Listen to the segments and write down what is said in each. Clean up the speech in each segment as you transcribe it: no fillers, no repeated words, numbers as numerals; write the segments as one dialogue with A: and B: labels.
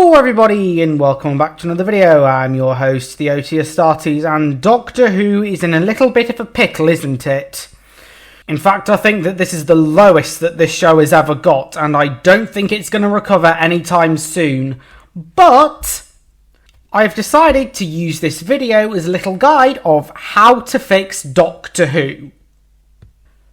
A: Hello everybody and welcome back to another video. I'm your host, the OT Astartes, and Doctor Who is in a little bit of a pickle, isn't it? In fact, I think that this is the lowest that this show has ever got, and I don't think it's going to recover anytime soon. But I've decided to use this video as a little guide of how to fix Doctor Who.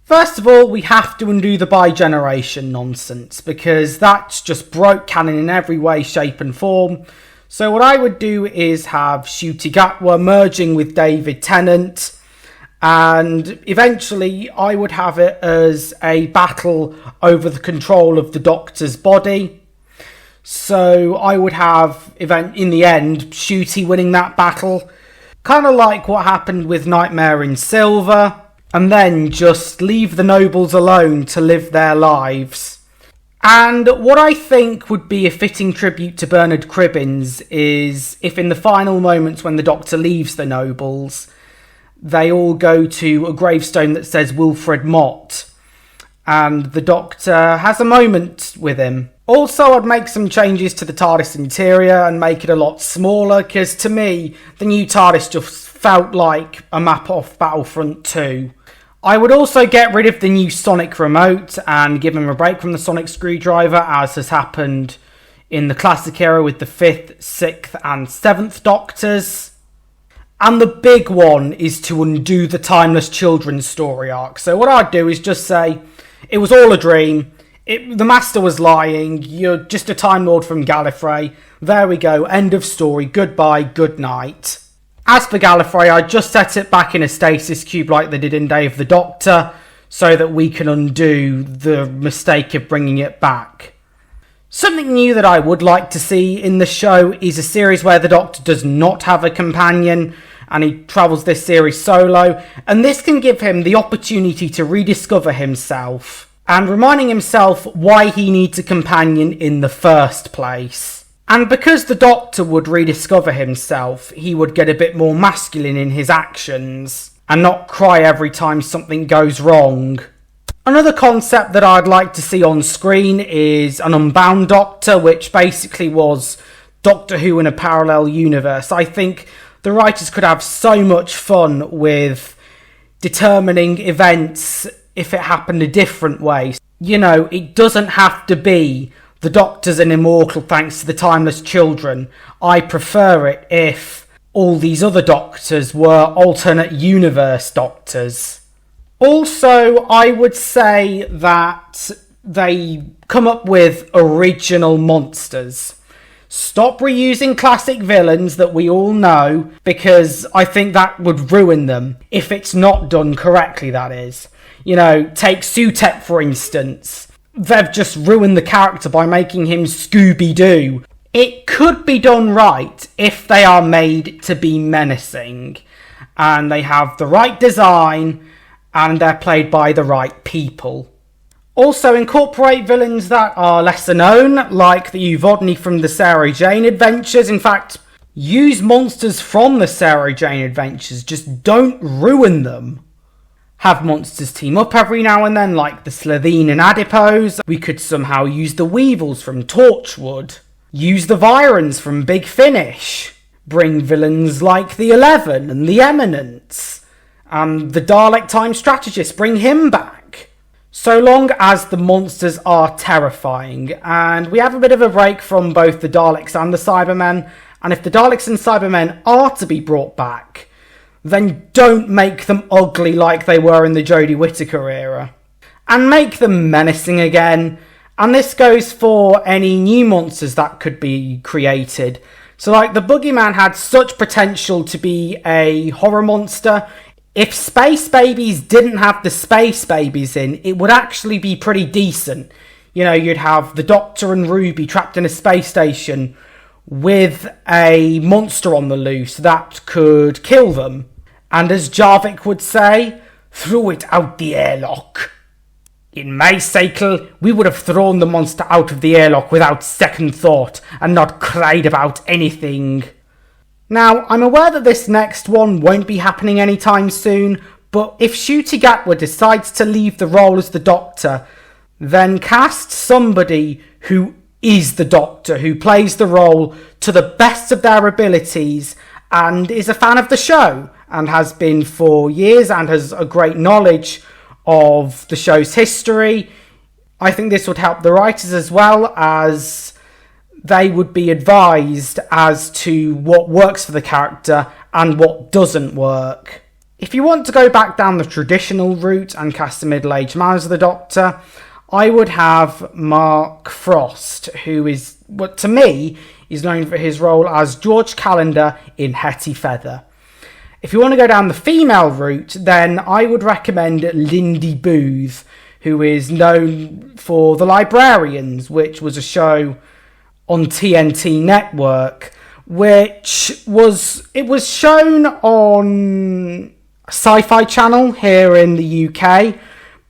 A: First of all, we have to undo the bi-generation nonsense, because that's just broke canon in every way, shape and form. So what I would do is have Ncuti Gatwa merging with David Tennant, and eventually I would have it as a battle over the control of the Doctor's body. So I would have, in the end, Ncuti winning that battle, kind of like what happened with Nightmare in Silver. And then just leave the nobles alone to live their lives. And what I think would be a fitting tribute to Bernard Cribbins is if in the final moments when the Doctor leaves the nobles, they all go to a gravestone that says Wilfred Mott, and the Doctor has a moment with him. Also, I'd make some changes to the TARDIS interior and make it a lot smaller, because to me, the new TARDIS just felt like a map off Battlefront 2. I would also get rid of the new Sonic remote and give him a break from the Sonic screwdriver, as has happened in the classic era with the 5th, 6th and 7th Doctors. And the big one is to undo the Timeless Children's story arc. So what I'd do is just say, it was all a dream, the Master was lying, you're just a Time Lord from Gallifrey, there we go, end of story, goodbye, good night. As for Gallifrey, I just set it back in a stasis cube like they did in Day of the Doctor, so that we can undo the mistake of bringing it back. Something new that I would like to see in the show is a series where the Doctor does not have a companion, and he travels this series solo, and this can give him the opportunity to rediscover himself, and reminding himself why he needs a companion in the first place. And because the Doctor would rediscover himself, he would get a bit more masculine in his actions, and not cry every time something goes wrong. Another concept that I'd like to see on screen is an Unbound Doctor, which basically was Doctor Who in a parallel universe. I think the writers could have so much fun with determining events if it happened a different way. You know, it doesn't have to be the Doctor's an immortal thanks to the Timeless Children. I prefer it if all these other Doctors were alternate universe Doctors. Also, I would say that they come up with original monsters. Stop reusing classic villains that we all know, because I think that would ruin them, if it's not done correctly, that is. You know, take Sutek for instance. They've just ruined the character by making him Scooby-Doo. It could be done right if they are made to be menacing, and they have the right design, and they're played by the right people. Also, incorporate villains that are lesser known, like the Uvodni from the Sarah Jane Adventures. In fact, use monsters from the Sarah Jane Adventures, just don't ruin them. Have monsters team up every now and then, like the Slitheen and Adipose. We could somehow use the Weevils from Torchwood. Use the Virons from Big Finish. Bring villains like the 11 and the Eminence. And the Dalek Time Strategist, bring him back. So long as the monsters are terrifying. And we have a bit of a break from both the Daleks and the Cybermen. And if the Daleks and Cybermen are to be brought back, then don't make them ugly like they were in the Jodie Whittaker era. And make them menacing again. And this goes for any new monsters that could be created. So like the Boogeyman had such potential to be a horror monster. If Space Babies didn't have the Space Babies in, it would actually be pretty decent. You know, you'd have the Doctor and Ruby trapped in a space station with a monster on the loose that could kill them. And as Jarvik would say, threw it out the airlock. In my cycle, we would have thrown the monster out of the airlock without second thought and not cried about anything. Now, I'm aware that this next one won't be happening anytime soon, but if Ncuti Gatwa decides to leave the role as the Doctor, then cast somebody who is the Doctor, who plays the role to the best of their abilities and is a fan of the show and has been for years and has a great knowledge of the show's history. I think this would help the writers as well, as they would be advised as to what works for the character and what doesn't work. If you want to go back down the traditional route and cast a middle-aged man as the Doctor, I would have Mark Frost, who is, what to me, is known for his role as George Calendar in Hetty Feather. If you want to go down the female route, then I would recommend Lindy Booth, who is known for The Librarians, which was a show on TNT Network, which was shown on Sci-Fi Channel here in the UK.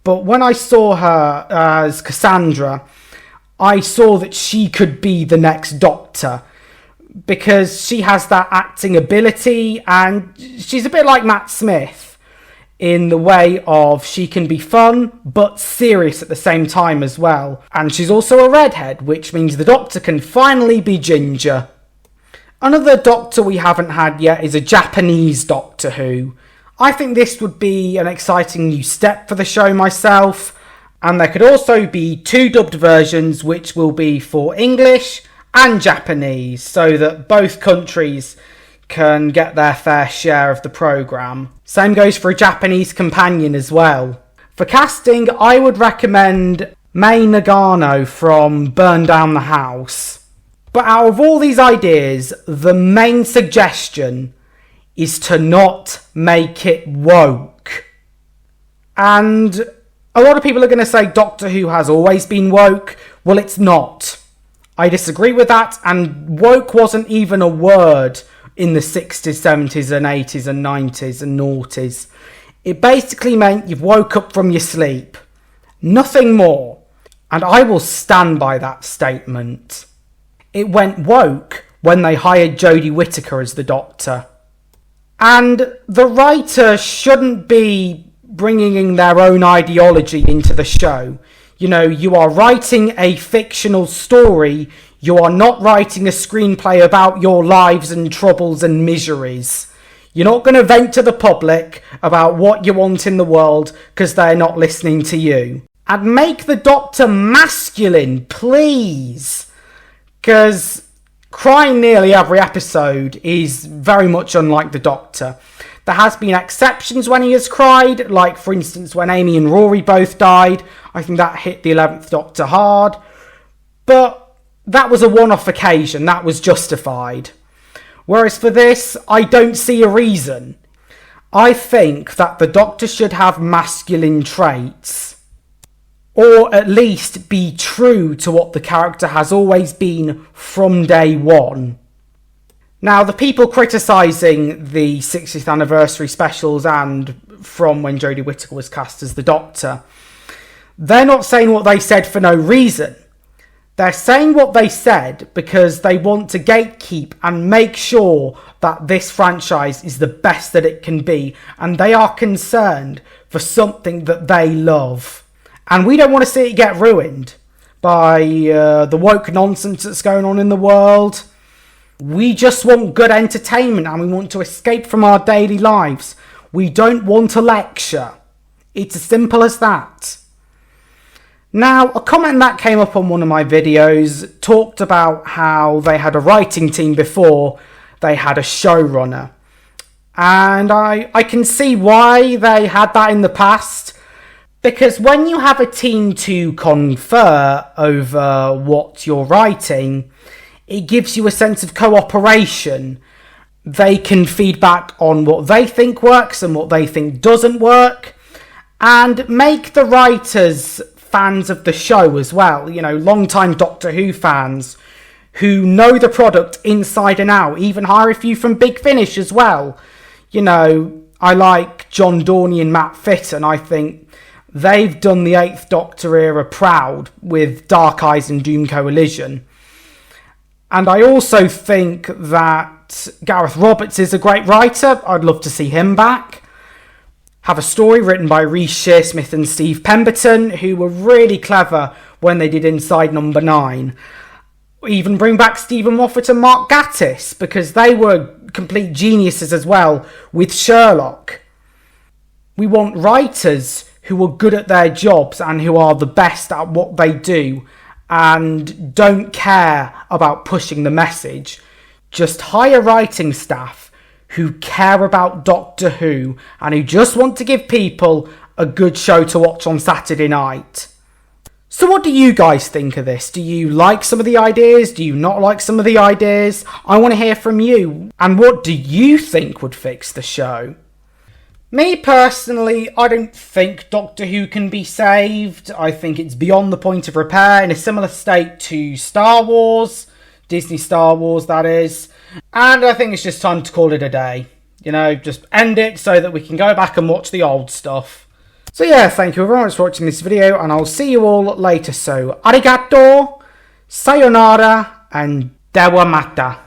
A: But when I saw her as Cassandra, I saw that she could be the next Doctor, because she has that acting ability, and she's a bit like Matt Smith in the way of she can be fun but serious at the same time as well. And she's also a redhead, which means the Doctor can finally be ginger. Another Doctor we haven't had yet is a Japanese Doctor Who. I think this would be an exciting new step for the show myself, and there could also be 2 dubbed versions, which will be for English and Japanese, so that both countries can get their fair share of the programme. Same goes for a Japanese companion as well. For casting, I would recommend Mai Nagano from Burn Down the House. But out of all these ideas, the main suggestion is to not make it woke. And a lot of people are going to say Doctor Who has always been woke. Well, it's not. I disagree with that, and woke wasn't even a word in the 60s, 70s and 80s and 90s and noughties. It basically meant you've woke up from your sleep. Nothing more. And I will stand by that statement. It went woke when they hired Jodie Whittaker as the Doctor. And the writer shouldn't be bringing in their own ideology into the show. You know, you are writing a fictional story. You are not writing a screenplay about your lives and troubles and miseries. You're not going to vent to the public about what you want in the world because they're not listening to you. And make the Doctor masculine, please. Because crying nearly every episode is very much unlike the Doctor. There has been exceptions when he has cried, like for instance when Amy and Rory both died. I think that hit the 11th Doctor hard. But that was a one-off occasion, that was justified. Whereas for this, I don't see a reason. I think that the Doctor should have masculine traits. Or at least be true to what the character has always been from day one. Now, the people criticising the 60th anniversary specials and from when Jodie Whittaker was cast as the Doctor, they're not saying what they said for no reason. They're saying what they said because they want to gatekeep and make sure that this franchise is the best that it can be, and they are concerned for something that they love. And we don't want to see it get ruined by the woke nonsense that's going on in the world. We just want good entertainment and we want to escape from our daily lives. We don't want a lecture. It's as simple as that. Now, a comment that came up on one of my videos talked about how they had a writing team before they had a showrunner. And I can see why they had that in the past. Because when you have a team to confer over what you're writing, it gives you a sense of cooperation. They can feed back on what they think works and what they think doesn't work, and make the writers fans of the show as well. You know, long-time Doctor Who fans who know the product inside and out, even hire a few from Big Finish as well. You know, I like John Dorney and Matt Fitton. I think they've done the 8th Doctor era proud with Dark Eyes and Doom Coalition. And I also think that Gareth Roberts is a great writer. I'd love to see him back. Have a story written by Rhys Shearsmith and Steve Pemberton, who were really clever when they did Inside Number 9. even bring back Stephen Moffat and Mark Gatiss, because they were complete geniuses as well with Sherlock. We want writers who are good at their jobs and who are the best at what they do and don't care about pushing the message. Just hire writing staff who care about Doctor Who and who just want to give people a good show to watch on Saturday night. So what do you guys think of this? Do you like some of the ideas? Do you not like some of the ideas? I want to hear from you. And what do you think would fix the show? Me personally, I don't think Doctor Who can be saved. I think it's beyond the point of repair, in a similar state to Star Wars. Disney Star Wars, that is. And I think it's just time to call it a day. You know, just end it so that we can go back and watch the old stuff. So yeah, thank you very much for watching this video, and I'll see you all later. So, arigato, sayonara, and dewa mata.